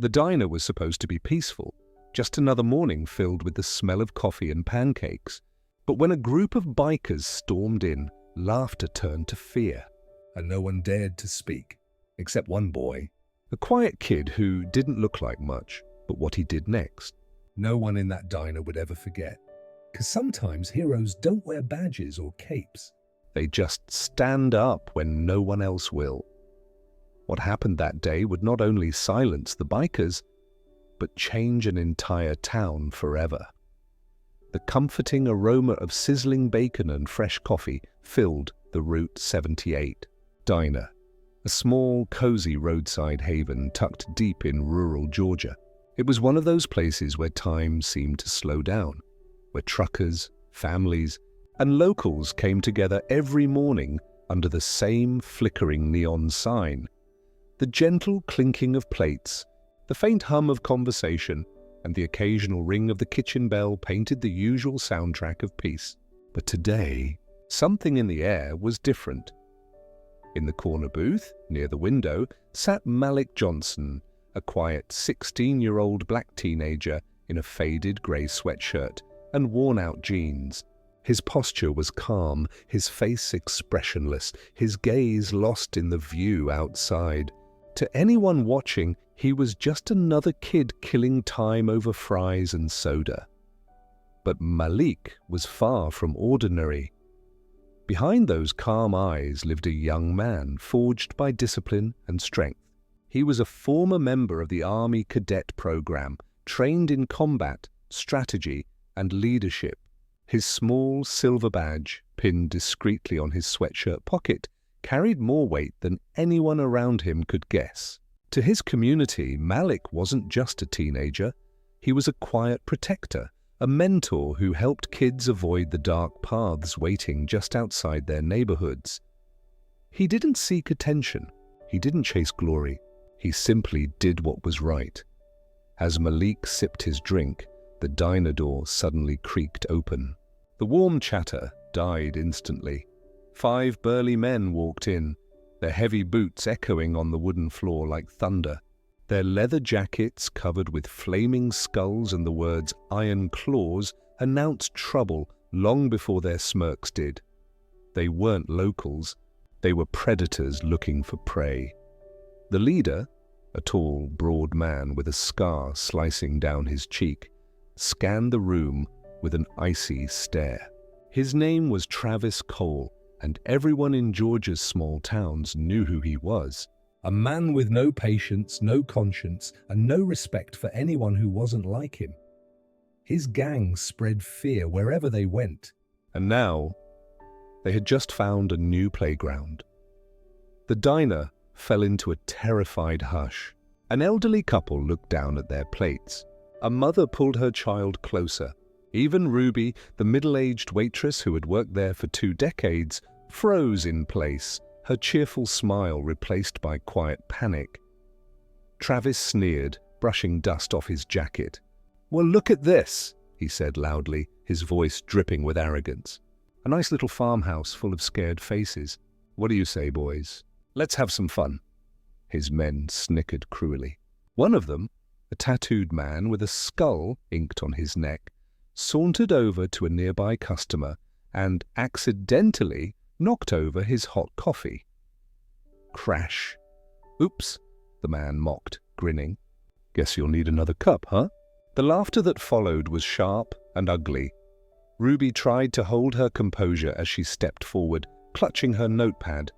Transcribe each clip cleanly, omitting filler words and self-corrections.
The diner was supposed to be peaceful, just another morning filled with the smell of coffee and pancakes. But when a group of bikers stormed in, laughter turned to fear, and no one dared to speak, except one boy, a quiet kid who didn't look like much, but what he did next, no one in that diner would ever forget. Because sometimes heroes don't wear badges or capes. They just stand up when no one else will. What happened that day would not only silence the bikers, but change an entire town forever. The comforting aroma of sizzling bacon and fresh coffee filled the Route 78 diner, a small, cozy roadside haven tucked deep in rural Georgia. It was one of those places where time seemed to slow down, where truckers, families, and locals came together every morning under the same flickering neon sign. The gentle clinking of plates, the faint hum of conversation, and the occasional ring of the kitchen bell painted the usual soundtrack of peace. But today, something in the air was different. In the corner booth, near the window, sat Malik Johnson, a quiet 16-year-old black teenager in a faded grey sweatshirt and worn-out jeans. His posture was calm, his face expressionless, his gaze lost in the view outside. To anyone watching, he was just another kid killing time over fries and soda. But Malik was far from ordinary. Behind those calm eyes lived a young man forged by discipline and strength. He was a former member of the Army Cadet Program, trained in combat, strategy, and leadership. His small silver badge, pinned discreetly on his sweatshirt pocket, carried more weight than anyone around him could guess. To his community, Malik wasn't just a teenager. He was a quiet protector, a mentor who helped kids avoid the dark paths waiting just outside their neighborhoods. He didn't seek attention. He didn't chase glory. He simply did what was right. As Malik sipped his drink, the diner door suddenly creaked open. The warm chatter died instantly. 5 burly men walked in, their heavy boots echoing on the wooden floor like thunder. Their leather jackets covered with flaming skulls and the words "Iron Claws" announced trouble long before their smirks did. They weren't locals. They were predators looking for prey. The leader, a tall, broad man with a scar slicing down his cheek, scanned the room with an icy stare. His name was Travis Cole, and everyone in Georgia's small towns knew who he was. A man with no patience, no conscience, and no respect for anyone who wasn't like him. His gang spread fear wherever they went. And now, they had just found a new playground. The diner fell into a terrified hush. An elderly couple looked down at their plates. A mother pulled her child closer. Even Ruby, the middle-aged waitress who had worked there for 2 decades, froze in place, her cheerful smile replaced by quiet panic. Travis sneered, brushing dust off his jacket. "Well, look at this," he said loudly, his voice dripping with arrogance. "A nice little farmhouse full of scared faces. What do you say, boys? Let's have some fun." His men snickered cruelly. One of them, a tattooed man with a skull inked on his neck, sauntered over to a nearby customer and accidentally knocked over his hot coffee. Crash. "Oops," the man mocked, grinning. "Guess you'll need another cup, huh?" The laughter that followed was sharp and ugly. Ruby tried to hold her composure as she stepped forward, clutching her notepad.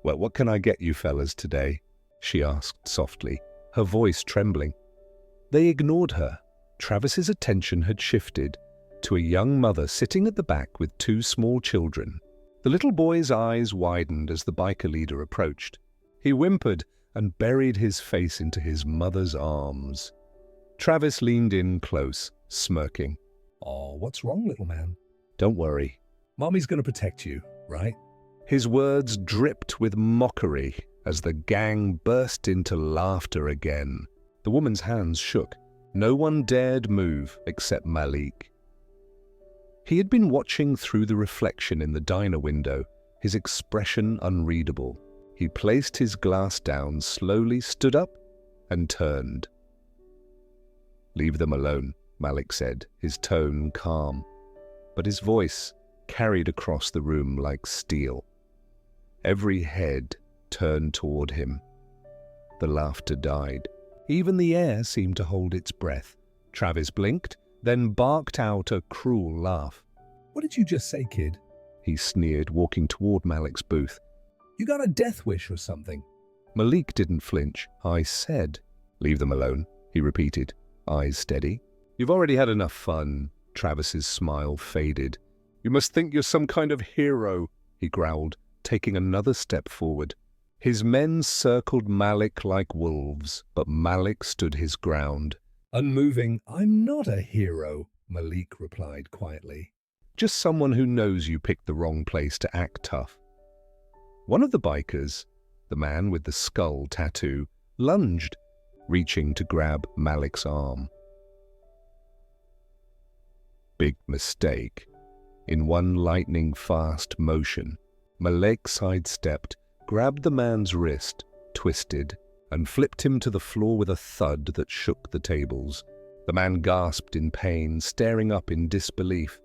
"Well, what can I get you fellas today?" she asked softly, her voice trembling. They ignored her. Travis's attention had shifted to a young mother sitting at the back with 2 small children. The little boy's eyes widened as the biker leader approached. He whimpered and buried his face into his mother's arms. Travis leaned in close, smirking. "Oh, what's wrong, little man?" "Don't worry. Mommy's going to protect you, right?" His words dripped with mockery as the gang burst into laughter again. The woman's hands shook. No one dared move except Malik. He had been watching through the reflection in the diner window, his expression unreadable. He placed his glass down, slowly stood up, and turned. "Leave them alone," Malik said, his tone calm, but his voice carried across the room like steel. Every head turned toward him. The laughter died. Even the air seemed to hold its breath. Travis blinked, then barked out a cruel laugh. "What did you just say, kid?" He sneered, walking toward Malik's booth. "You got a death wish or something?" Malik didn't flinch. "I said, leave them alone," he repeated, eyes steady. "You've already had enough fun." Travis's smile faded. "You must think you're some kind of hero," he growled, taking another step forward. His men circled Malik like wolves, but Malik stood his ground. "Unmoving, I'm not a hero," Malik replied quietly. "Just someone who knows you picked the wrong place to act tough." One of the bikers, the man with the skull tattoo, lunged, reaching to grab Malik's arm. Big mistake. In one lightning-fast motion, Malik sidestepped, grabbed the man's wrist, twisted, and flipped him to the floor with a thud that shook the tables. The man gasped in pain, staring up in disbelief.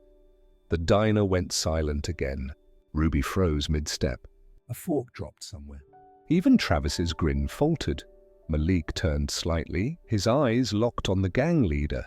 The diner went silent again. Ruby froze mid-step. A fork dropped somewhere. Even Travis's grin faltered. Malik turned slightly, his eyes locked on the gang leader.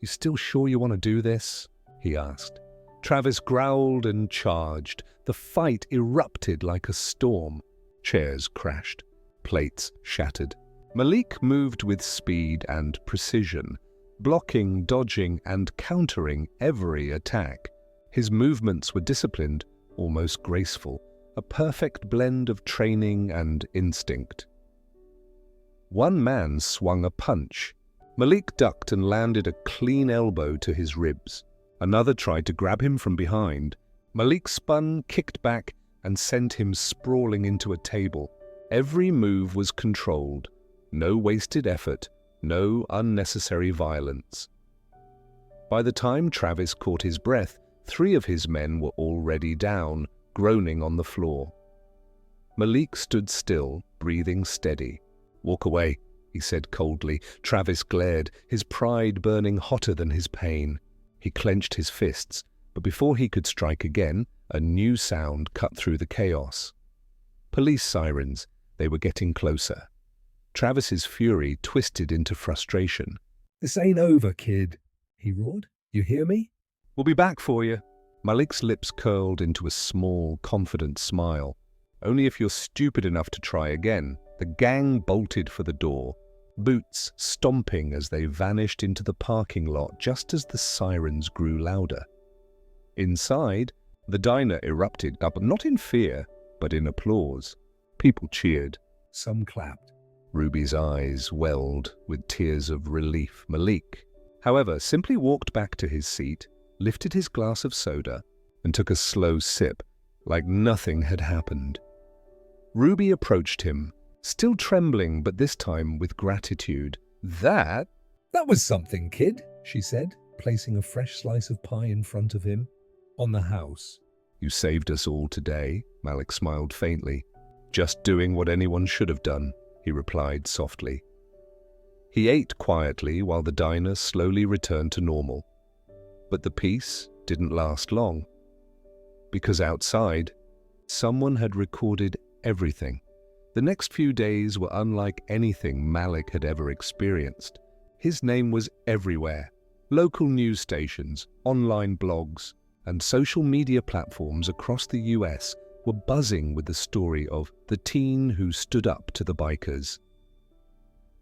"You still sure you want to do this?" he asked. Travis growled and charged. The fight erupted like a storm. Chairs crashed. Plates shattered. Malik moved with speed and precision, blocking, dodging, and countering every attack. His movements were disciplined, almost graceful, a perfect blend of training and instinct. One man swung a punch. Malik ducked and landed a clean elbow to his ribs. Another tried to grab him from behind. Malik spun, kicked back, and sent him sprawling into a table. Every move was controlled. No wasted effort, no unnecessary violence. By the time Travis caught his breath, 3 of his men were already down, groaning on the floor. Malik stood still, breathing steady. "Walk away," he said coldly. Travis glared, his pride burning hotter than his pain. He clenched his fists, but before he could strike again, a new sound cut through the chaos. Police sirens. They were getting closer. Travis's fury twisted into frustration. "This ain't over, kid," he roared. "You hear me?" "We'll be back for you." Malik's lips curled into a small, confident smile. "Only if you're stupid enough to try again." The gang bolted for the door, boots stomping as they vanished into the parking lot just as the sirens grew louder. Inside, the diner erupted, but not in fear, but in applause. People cheered. Some clapped. Ruby's eyes welled with tears of relief. Malik, however, simply walked back to his seat, lifted his glass of soda, and took a slow sip, like nothing had happened. Ruby approached him, still trembling, but this time with gratitude. That was something, kid," she said, placing a fresh slice of pie in front of him. "On the house." "You saved us all today," Malik smiled faintly. "Just doing what anyone should have done," he replied softly. He ate quietly while the diner slowly returned to normal. But the peace didn't last long. Because outside, someone had recorded everything. The next few days were unlike anything Malik had ever experienced. His name was everywhere. Local news stations, online blogs, and social media platforms across the US were buzzing with the story of the teen who stood up to the bikers.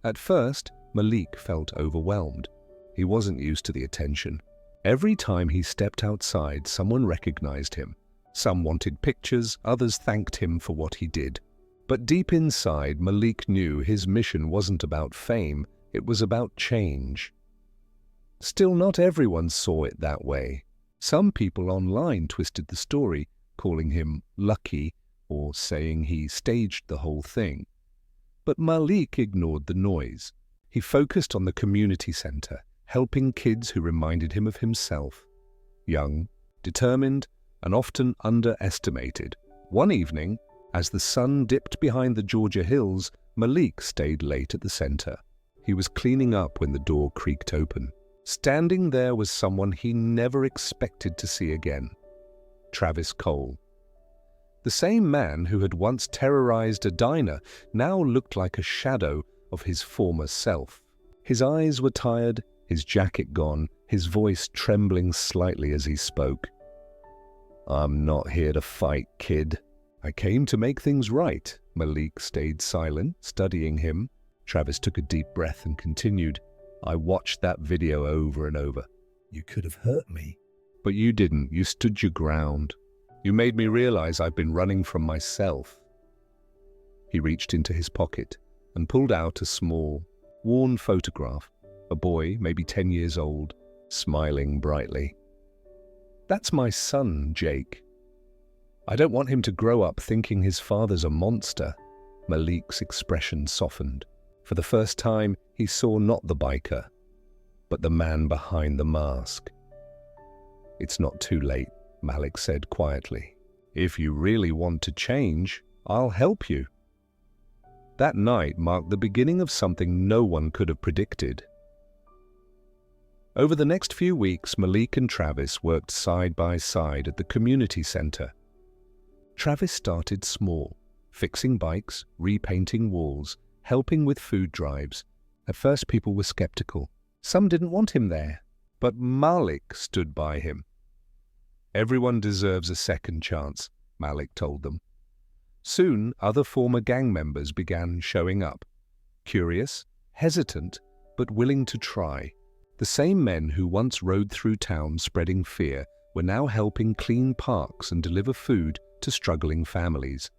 At first, Malik felt overwhelmed. He wasn't used to the attention. Every time he stepped outside, someone recognized him. Some wanted pictures, others thanked him for what he did. But deep inside, Malik knew his mission wasn't about fame, it was about change. Still, not everyone saw it that way. Some people online twisted the story, calling him lucky or saying he staged the whole thing. But Malik ignored the noise. He focused on the community center, helping kids who reminded him of himself. Young, determined, and often underestimated. One evening, as the sun dipped behind the Georgia hills, Malik stayed late at the center. He was cleaning up when the door creaked open. Standing there was someone he never expected to see again. Travis Cole. The same man who had once terrorized a diner now looked like a shadow of his former self. His eyes were tired, his jacket gone, his voice trembling slightly as he spoke. "I'm not here to fight, kid. I came to make things right." Malik stayed silent, studying him. Travis took a deep breath and continued, "I watched that video over and over. You could have hurt me. But you didn't. You stood your ground. You made me realize I've been running from myself." He reached into his pocket and pulled out a small, worn photograph, a boy, maybe 10 years old, smiling brightly. "That's my son, Jake. I don't want him to grow up thinking his father's a monster." Malik's expression softened. For the first time, he saw not the biker, but the man behind the mask. "It's not too late," Malik said quietly. "If you really want to change, I'll help you." That night marked the beginning of something no one could have predicted. Over the next few weeks, Malik and Travis worked side by side at the community center. Travis started small, fixing bikes, repainting walls, helping with food drives. At first, people were skeptical. Some didn't want him there, but Malik stood by him. "Everyone deserves a second chance," Malik told them. Soon, other former gang members began showing up. Curious, hesitant, but willing to try. The same men who once rode through town spreading fear were now helping clean parks and deliver food to struggling families.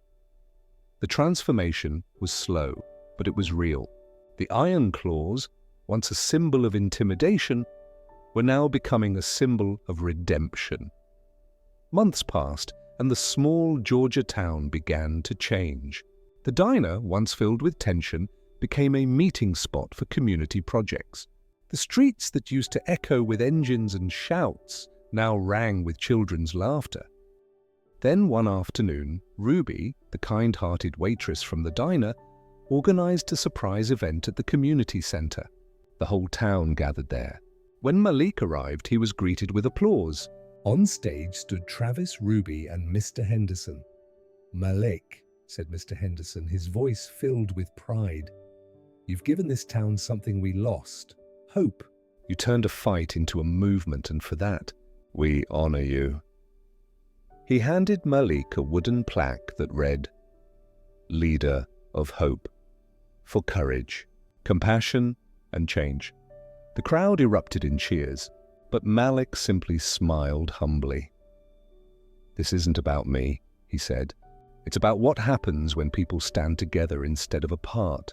The transformation was slow, but it was real. The iron claws, once a symbol of intimidation, were now becoming a symbol of redemption. Months passed, and the small Georgia town began to change. The diner, once filled with tension, became a meeting spot for community projects. The streets that used to echo with engines and shouts now rang with children's laughter. Then one afternoon, Ruby, the kind-hearted waitress from the diner, organized a surprise event at the community center. The whole town gathered there. When Malik arrived, he was greeted with applause. On stage stood Travis, Ruby, and Mr. Henderson. "Malik," said Mr. Henderson, his voice filled with pride, "you've given this town something we lost. Hope. You turned a fight into a movement, and for that, we honor you." He handed Malik a wooden plaque that read, "Leader of Hope, for courage, compassion, and change." The crowd erupted in cheers, but Malik simply smiled humbly. "This isn't about me," he said. "It's about what happens when people stand together instead of apart."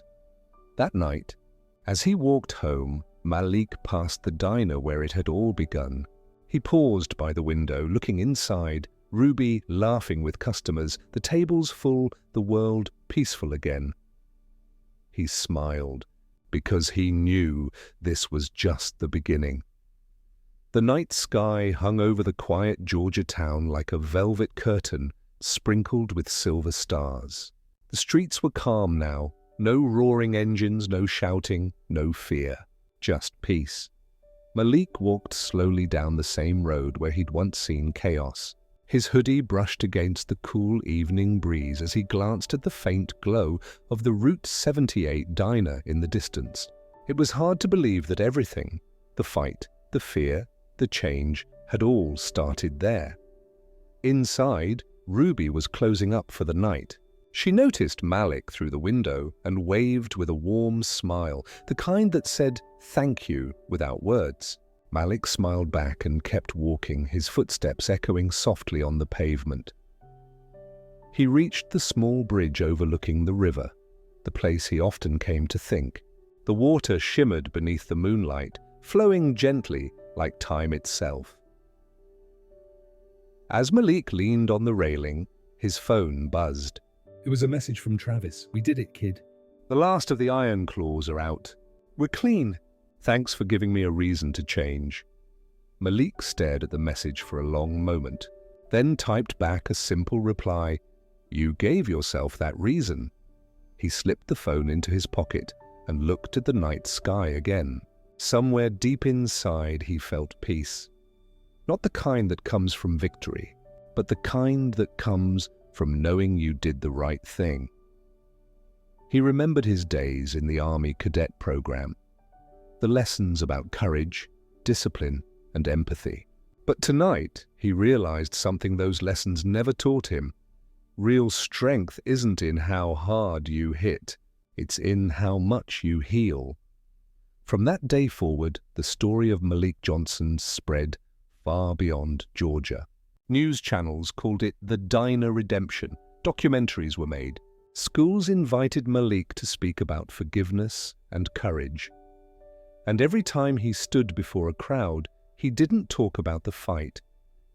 That night, as he walked home, Malik passed the diner where it had all begun. He paused by the window, looking inside, Ruby laughing with customers, the tables full, the world peaceful again. He smiled, because he knew this was just the beginning. The night sky hung over the quiet Georgia town like a velvet curtain sprinkled with silver stars. The streets were calm now, no roaring engines, no shouting, no fear, just peace. Malik walked slowly down the same road where he'd once seen chaos. His hoodie brushed against the cool evening breeze as he glanced at the faint glow of the Route 78 diner in the distance. It was hard to believe that everything, the fight, the fear, the change, had all started there. Inside, Ruby was closing up for the night. She noticed Malik through the window and waved with a warm smile, the kind that said thank you without words. Malik smiled back and kept walking, his footsteps echoing softly on the pavement. He reached the small bridge overlooking the river, the place he often came to think. The water shimmered beneath the moonlight, flowing gently like time itself. As Malik leaned on the railing, his phone buzzed. "It was a message from Travis. We did it, kid. The last of the iron claws are out. We're clean. Thanks for giving me a reason to change." Malik stared at the message for a long moment, then typed back a simple reply. "You gave yourself that reason." He slipped the phone into his pocket and looked at the night sky again. Somewhere deep inside he felt peace. Not the kind that comes from victory, but the kind that comes from knowing you did the right thing. He remembered his days in the Army Cadet program, the lessons about courage, discipline, and empathy. But tonight, he realized something those lessons never taught him. Real strength isn't in how hard you hit, it's in how much you heal. From that day forward, the story of Malik Johnson spread far beyond Georgia. News channels called it the Diner Redemption. Documentaries were made. Schools invited Malik to speak about forgiveness and courage. And every time he stood before a crowd, he didn't talk about the fight.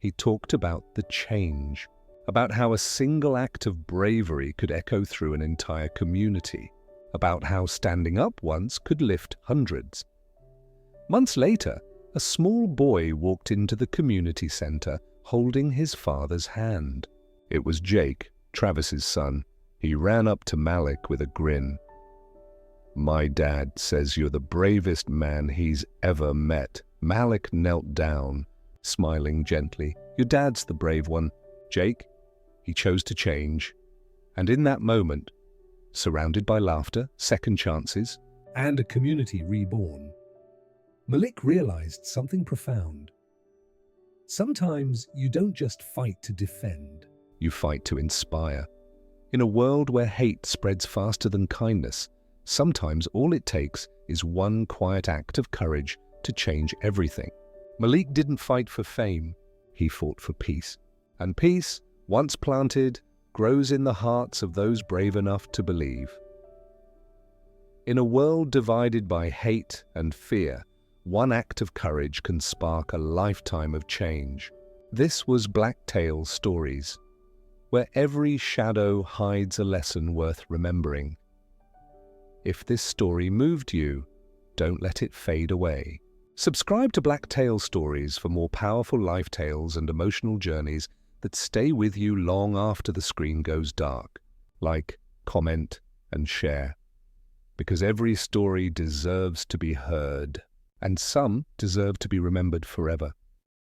He talked about the change, about how a single act of bravery could echo through an entire community, about how standing up once could lift hundreds. Months later, a small boy walked into the community center holding his father's hand. It was Jake, Travis's son. He ran up to Malik with a grin. "My dad says you're the bravest man he's ever met." Malik knelt down, smiling gently. "Your dad's the brave one, Jake." He chose to change. And in that moment, surrounded by laughter, second chances, and a community reborn, Malik realized something profound. Sometimes you don't just fight to defend. you fight to inspire. In a world where hate spreads faster than kindness, sometimes all it takes is one quiet act of courage to change everything. Malik didn't fight for fame, he fought for peace. And peace, once planted, grows in the hearts of those brave enough to believe. In a world divided by hate and fear, one act of courage can spark a lifetime of change. This was Blacktail Stories, where every shadow hides a lesson worth remembering. If this story moved you, don't let it fade away. Subscribe to Blacktail Stories for more powerful life tales and emotional journeys that stay with you long after the screen goes dark. Like, comment, and share. Because every story deserves to be heard, and some deserve to be remembered forever.